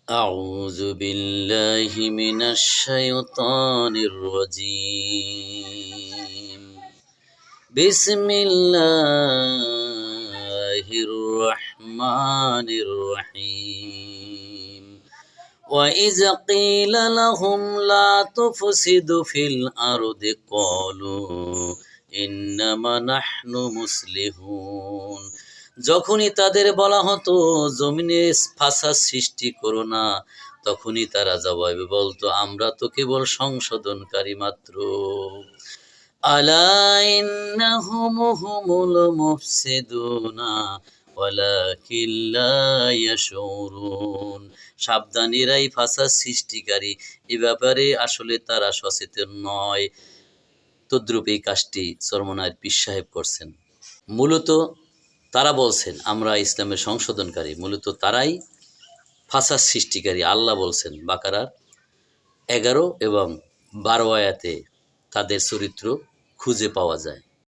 أعوذ بالله من الشيطان الرجيم بسم الله الرحمن الرحيم وإذ قيل لهم لا تفسدوا في الأرض قالوا إنما نحن مصلحون যখনই তাদের বলা হতো জমিনে ফাসাদ সৃষ্টি করো না, তখনই তারা জবাবে বলতো আমরা তো কেবল সংশোধনকারী মাত্র। আলা ইন্নাহুম হুমুল মুফসিদুনা ওয়ালাকিন লা ইয়াশউরুন। সাবধান, এরাই ফাসাদ সৃষ্টিকারী, এ ব্যাপারে আসলে তারা সচেতন নয়। তদ্রূপ এই কাজটি চরমনায়ের পীর সাহেব করছেন। মূলত তারা বলছেন আমরা ইসলামের সংশোধনকারী, মূলত তারাই ফাসাদ সৃষ্টিকারী। আল্লাহ বলছেন বাকারার 11 এবং 12 আয়াতে তাদের চরিত্র খুঁজে পাওয়া যায়।